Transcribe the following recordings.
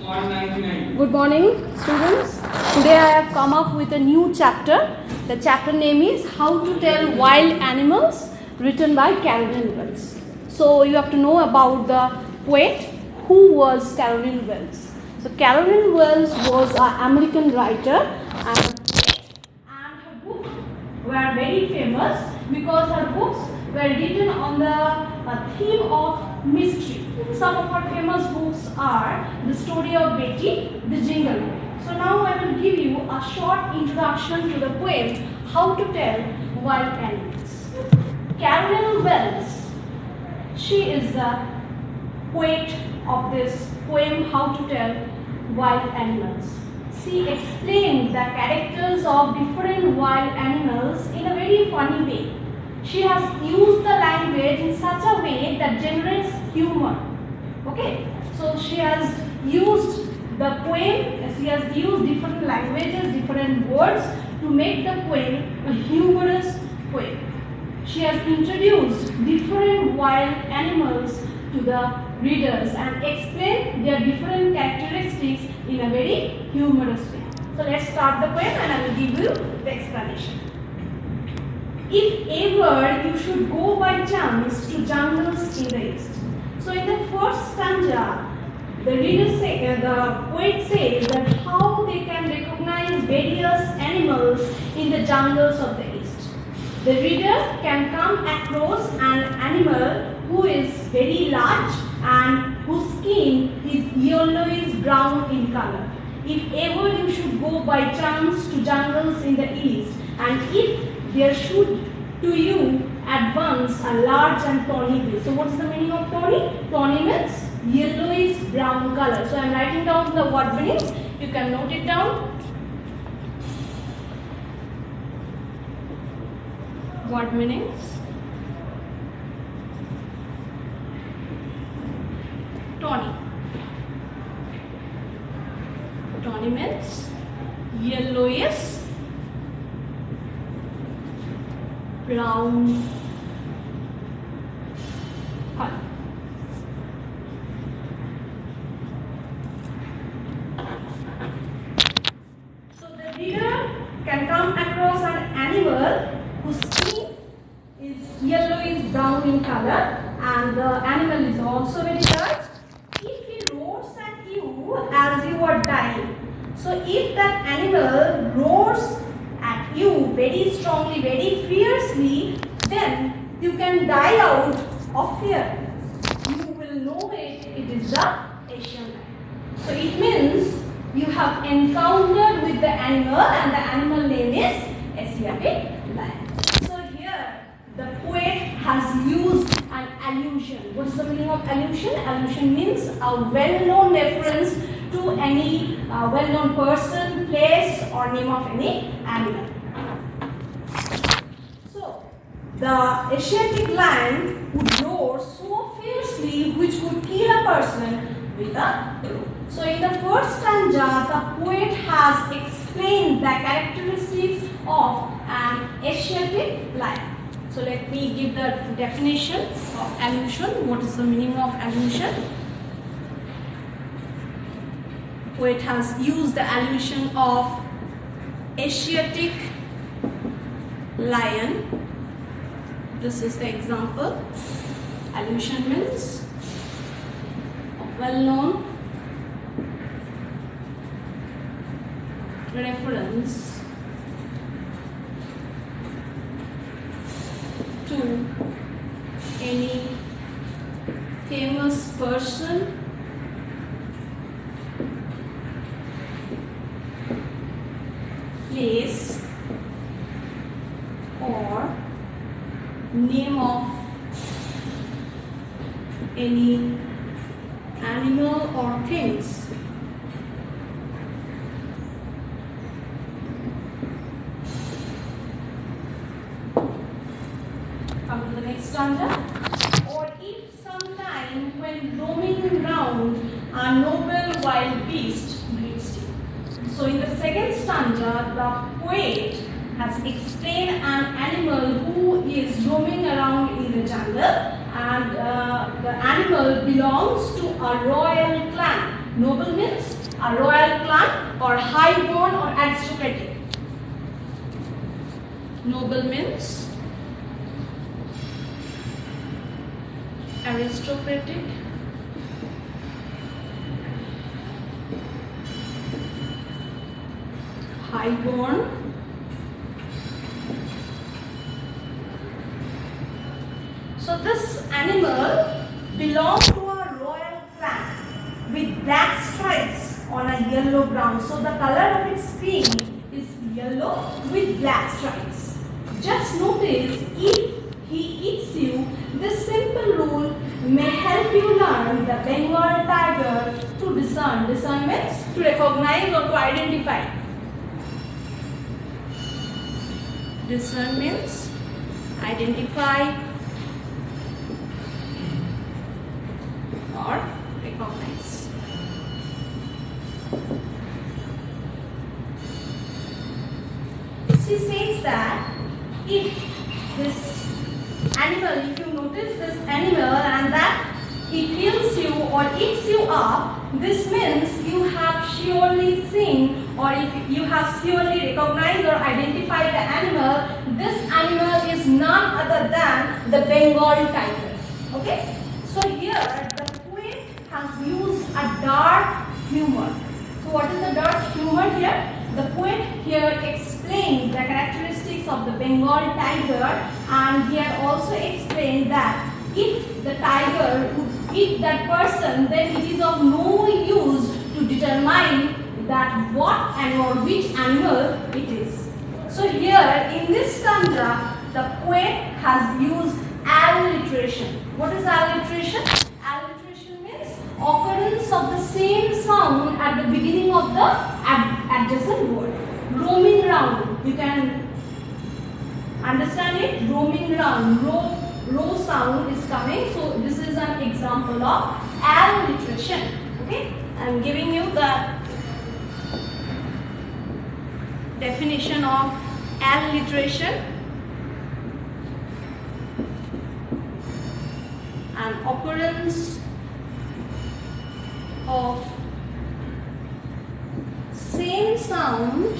199. Good morning, students. Today I have come up with a new chapter. The chapter name is How to Tell Wild Animals, written by Carolyn Wells. So you have to know about the poet. Who was Carolyn Wells? So Carolyn Wells was an American writer and her books were very famous because her books were written on the theme of mystery. Some of her famous books are The Story of Betty, The Jingle Bell. So now I will give you a short introduction to the poem How to Tell Wild Animals. Carolyn Wells, she is the poet of this poem How to Tell Wild Animals. She explained the characters of different wild animals in a very funny way. She has used the language in such a way that generates humor. Okay, so she has used the poem, she has used different languages, different words to make the poem a humorous poem. She has introduced different wild animals to the readers and explained their different characteristics in a very humorous way. So let's start the poem and I will give you the explanation. If ever you should go by chance to jungles in the east. So in the first stanza, the poet says that how they can recognize various animals in the jungles of the east. The reader can come across an animal who is very large and whose skin is yellowish brown in color. If ever you should go by chance to jungles in the east, and if there should to you advance a large and tawny beast. So what is the meaning of tawny? Tawny means yellowish brown color. So I am writing down the word meanings. You can note it down. Word meanings. Tawny. Tawny means yellowish brown color. So the reader can come across an animal whose skin is yellowish brown in color and the animal is also very large. If he roars at you as you are dying, so if that animal roars at you very strongly, very fiercely, then you can die out of fear. You will know it is the Asian lion. So it means you have encountered with the animal and the animal name is Asiatic lion. So here the poet has used an allusion. What is the meaning of allusion? Allusion means a well-known reference to any well-known person, place or name of any animal. So the Asiatic lion would roar so fiercely which would kill a person with a roar. So in the first stanza, the poet has explained the characteristics of an Asiatic lion. So let me give the definition of allusion. What is the meaning of allusion? Poet has used the allusion of Asiatic lion. This is the example. Allusion means well-known reference to any famous person, place or name of any animal or things. Come to the next stanza. Or if sometime when roaming round a noble wild beast greets you. So in the second stanza, the poet has explained an animal who is roaming around in the jungle and the animal belongs to a royal clan. Noble means a royal clan or high-born or aristocratic. Noble means aristocratic. High-born. So this animal belongs to a royal clan with black stripes on a yellow ground. So the color of its skin is yellow with black stripes. Just notice, if he eats you, this simple rule may help you learn the Bengal tiger to discern. Discern means to recognize or to identify. Discern means identify or recognize. She says that if this animal, if you notice this animal and that it kills you or eats you up, this means you have surely seen or if you have surely recognized or identified the animal. This animal is none other than the Bengal tiger. Okay? So here the poet has used a dark humor. So what is the dark humor here? The poet here explained the characteristics of the Bengal tiger, and he had also explained that if the tiger would eat that person, then it is of no use to determine that what and or which animal it is. So here in this stanza, the poet has used alliteration. What is alliteration? Alliteration means occurrence of the same sound at the beginning of the adjacent word. Roaming round, you can understand it. Roaming round, row sound is coming. So this is an example of alliteration. Okay, I am giving you the definition of alliteration. An occurrence of same sound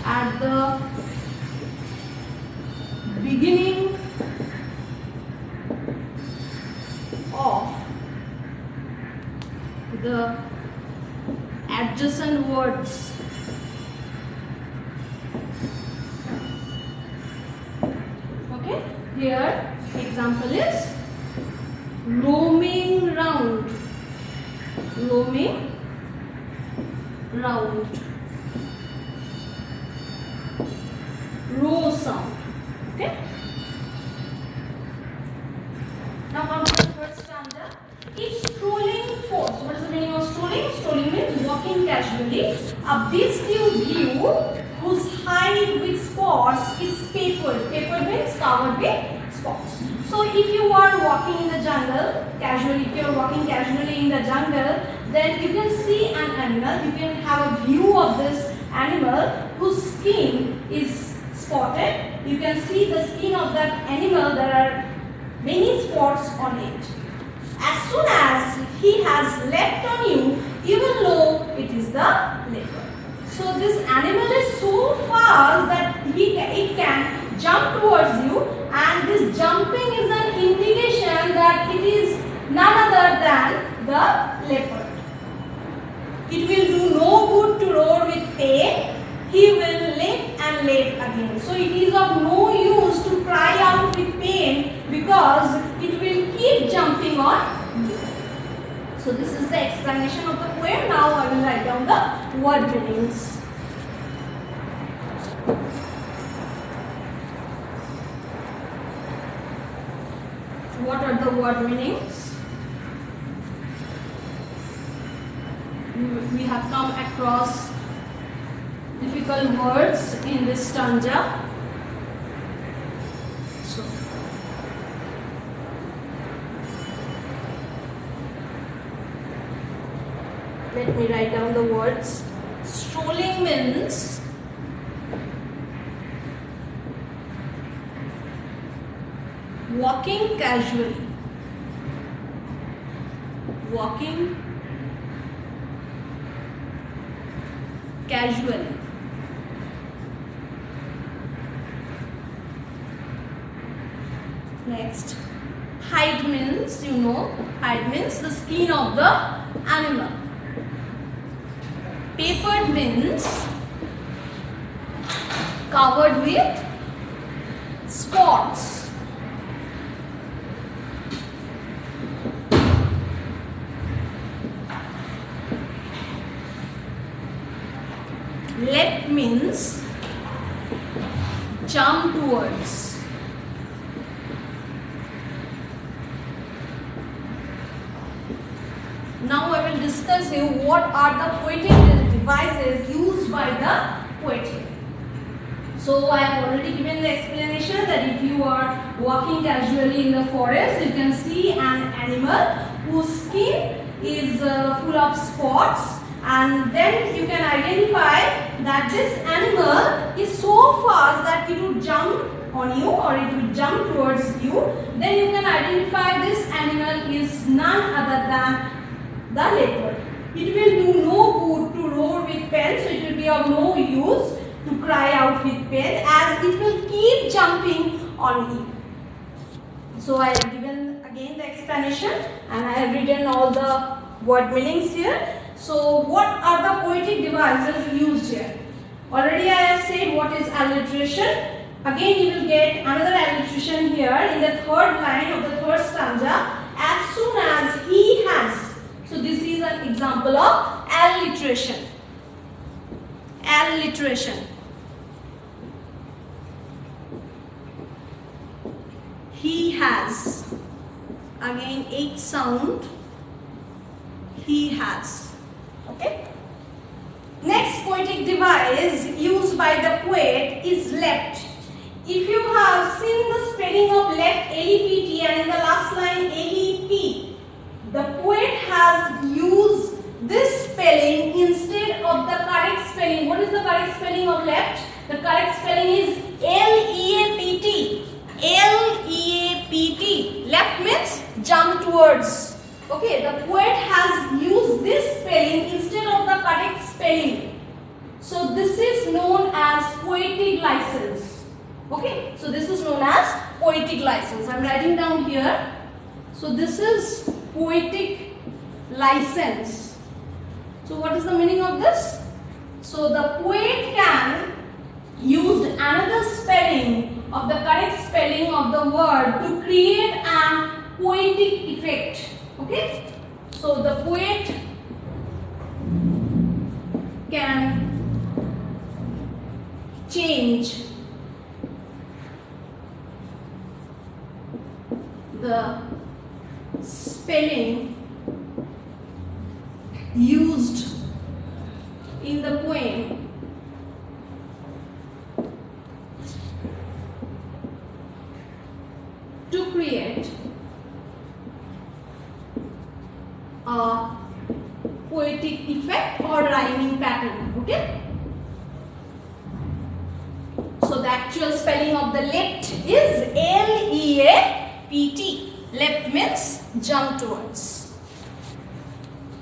at the beginning of the adjacent words. Okay, here example is roaming round. Roaming round. Row sound. Okay. Now come to the first stanza. If strolling forth. What is the meaning of strolling? Strolling means walking casually. A bestial view whose hide with spots is papered. Papered means covered with spots. So if you are walking in the jungle casually, if you are walking casually in the jungle, then you can see an animal. You can have a view of this animal whose skin is spotted. You can see the skin of that animal. There are many spots on it. As soon as he has leapt on you, you will know it is the leopard. So this animal is so fast that it can jump towards you, and this jumping is an indication that it is none other than the leopard. It will do no good to roar with pain. He will leap and leap again. So it is of no use to cry out with pain because it will keep jumping on you. So this is the explanation of the poem. Now I will write down the word meanings. What are the word meanings? We have come across difficult words in this stanza. So, let me write down the words. Strolling means walking casually. walking casually. Next, hide means, you know, hide means the skin of the animal. Papered means covered with spots. Leapt means jump towards. Now I will discuss you what are the poetic devices used by the poet here. So I have already given the explanation that if you are walking casually in the forest, you can see an animal whose skin is full of spots, and then you can identify that this animal is so fast that it would jump on you or it will jump towards you. Then you can identify this animal is none other than the leopard. It will do no good to roar with pain, so it will be of no use to cry out with pain, as it will keep jumping on you. So I have given again the explanation and I have written all the word meanings here. So what are the poetic devices used here? Already I have said what is alliteration. Again you will get another alliteration here in the third line of the third stanza. As soon as he has. So this is an example of alliteration. Alliteration. He has. Again 8 sound. He has. Okay. Next poetic device used by the poet is leapt. If you have seen the spelling of leapt, L-E-P-T, and in the last line L-E-P, the poet has used this spelling instead of the correct spelling. What is the correct spelling of leapt? The correct spelling is L-E-A-P-T. L-E-A-P-T. Leapt means jump towards. Okay, the poet has used this spelling instead of the correct spelling. So this is known as poetic license. Okay, so this is known as poetic license. I am writing down here. So this is poetic license. So what is the meaning of this? So the poet can use another spelling of the correct spelling of the word to create an poetic effect. Okay? So the poet can change the spelling used in the poem to create a poetic effect or rhyming pattern. Okay? So the actual spelling of the leapt is L-E-A-P-T. Leapt means jump towards.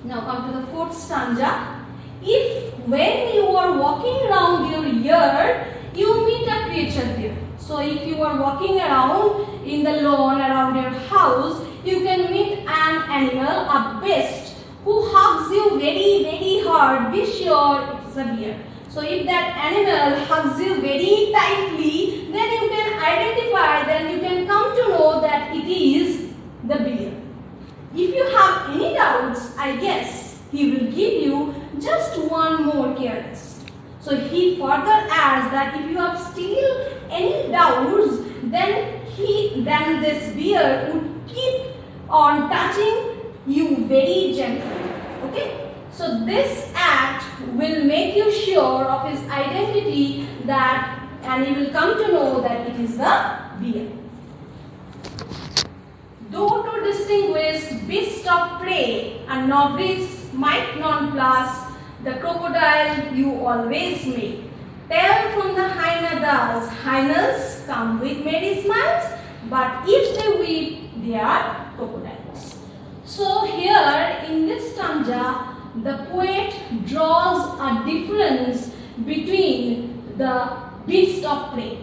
Now come to the fourth stanza. If when you are walking around your yard, you meet a creature there. So if you are walking around in the lawn around your house, you can meet an animal, a beast, who hugs you very, very hard. Be sure it is a bear. So if that animal hugs you very tightly, then you can identify, then you can come to know that it is the bear. If you have any doubts, I guess he will give you just one more careless. So he further adds that if you have still any doubts, then this bear would keep on touching you very gently. Okay? So this act will make you sure of his identity, and he will come to know that it is the bear. Though to distinguish beast of prey, a novice might nonplus, the crocodile you always make. Tell from the hyena thus, hyenas come with merry smiles, but if they weep, they are crocodiles. So here stanza, the poet draws a difference between the beast of prey.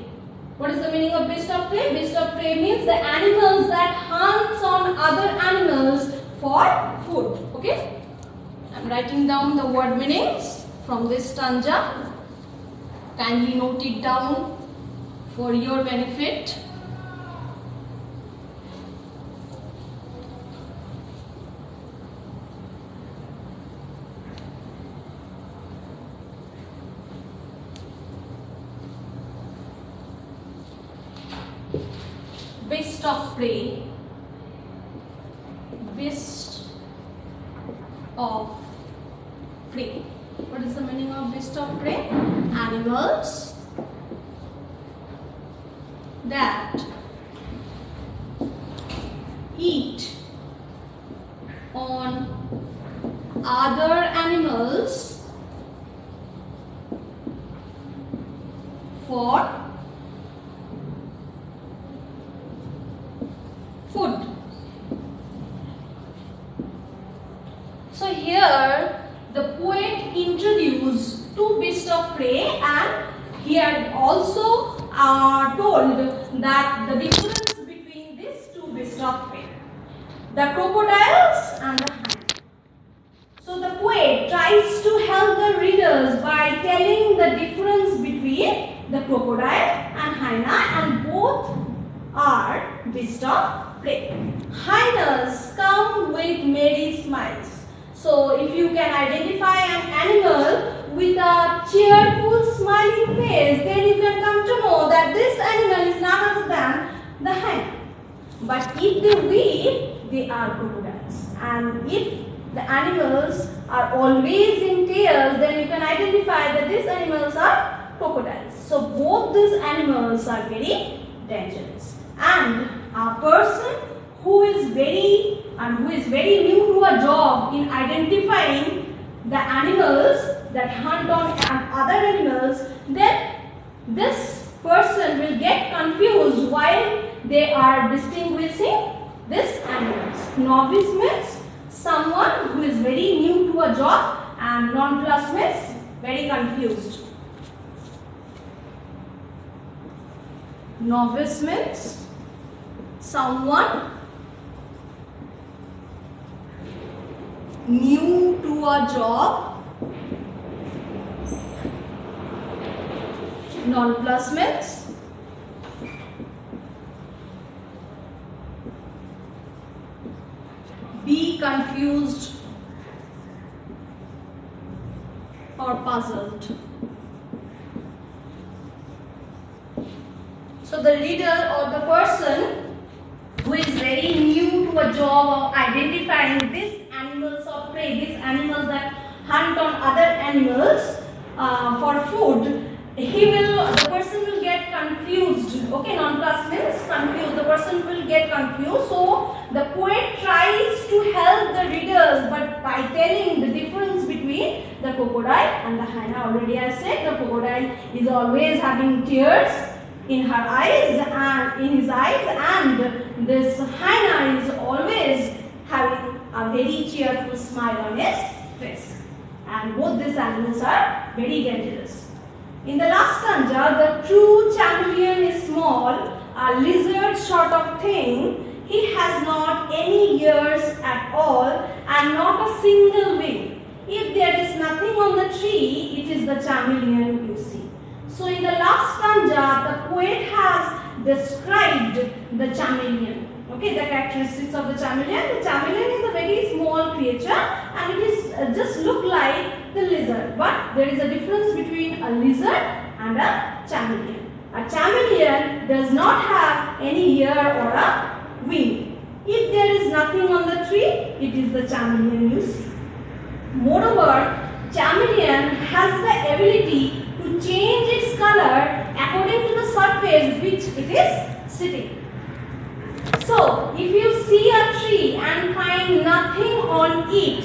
What is the meaning of beast of prey? Beast of prey means the animals that hunts on other animals for food. Okay? I am writing down the word meanings from this stanza. Kindly note it down for your benefit. Beast of prey. Beast of prey. What is the meaning of beast of prey? Animals that eat on other animals for food. So here the poet introduced two beasts of prey, and he had also told that the difference between these two beasts of prey, the crocodiles and the hyena. So the poet tries to help the readers by telling the difference between the crocodile and hyena, and both are beasts of prey. Hyenas come with merry smiles. So if you can identify an animal with a cheerful smiling face, then you can come to know that this animal is none other than the hyena. But if they weep, they are crocodiles. And if the animals are always in tears, then you can identify that these animals are crocodiles. So both these animals are very dangerous. And a person who is very new to a job in identifying the animals that hunt on other animals, then this person will get confused while they are distinguishing these animals. Novice means someone who is very new to a job, and nonplussed means very confused. Novice means someone new to a job. Nonplussed means be confused or puzzled. So the reader or the person who is very new to a job of identifying these animals of prey, these animals that hunt on other animals for food, the person will get confused. Okay, nonplussed means confused. The person will get confused. So the poet tries to help the readers, but by telling the difference between the crocodile and the hyena. Already I said the crocodile is always having tears in her eyes and in his eyes, and this hyena is always having a very cheerful smile on his face. And both these animals are very dangerous. In the last stanza, the true chameleon is small, a lizard sort of thing. He has not any ears at all and not a single wing. If there is nothing on the tree, it is the chameleon you see. So in the last stanza, the poet has described the chameleon. Okay, the characteristics of the chameleon. The chameleon is a very small creature and it is just look like the lizard. But there is a difference between a lizard and a chameleon. A chameleon does not have any ear or a wing. If there is nothing on the tree, it is the chameleon you see. Moreover, chameleon has the ability to change its color according to the surface which it is sitting. So, if you see a tree and find nothing on it,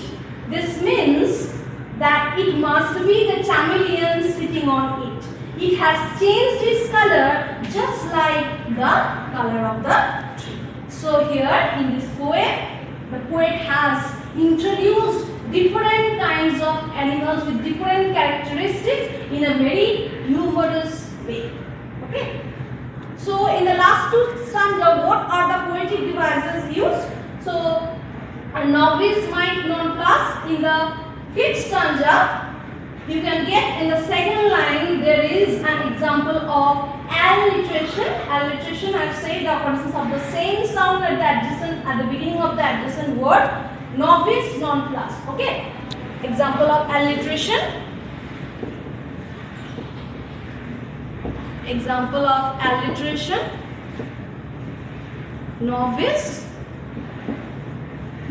this means that it must be the chameleon sitting on it. It has changed its color just like the color of the tree. So, here in this poem, the poet has introduced different kinds of animals with different characteristics in a very humorous way. Okay. So in the last two stanza, what are the poetic devices used? So a novice might non-plus. In the fifth stanza, you can get in the second line there is an example of alliteration. Alliteration, I have said, the occurrence of the same sound at the beginning of the adjacent word. Novice, non-plus. Okay. Example of alliteration. Example of alliteration. Novice,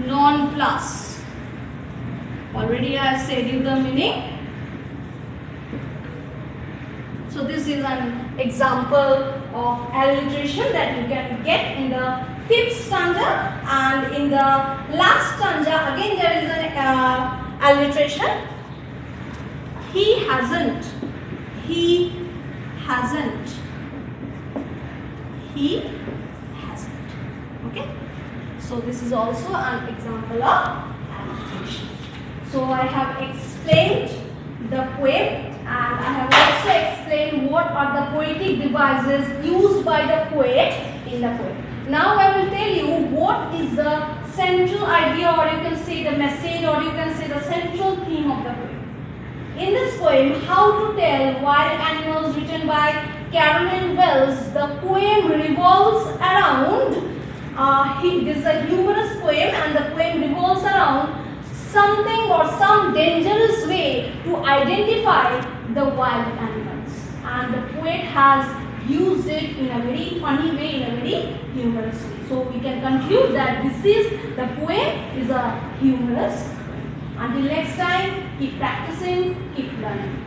non-plus. Already I have said you the meaning. So this is an example of alliteration that you can get in the fifth stanza, and in the last stanza again there is an alliteration. He hasn't. He hasn't. He hasn't. Okay. So this is also an example of alliteration. So I have explained the poem, and I have also explained what are the poetic devices used by the poet in the poem. Now I will tell you what is the central idea, or you can say the message, or you can say the central theme of the poem. In this poem, How to Tell Wild Animals, written by Carolyn Wells, the poem revolves around, this is a humorous poem, and the poem revolves around something or some dangerous way to identify the wild animals, and the poet has used it in a very funny way, in a very humorous way. So we can conclude that the poem is a humorous. Until next time, keep practicing, keep learning.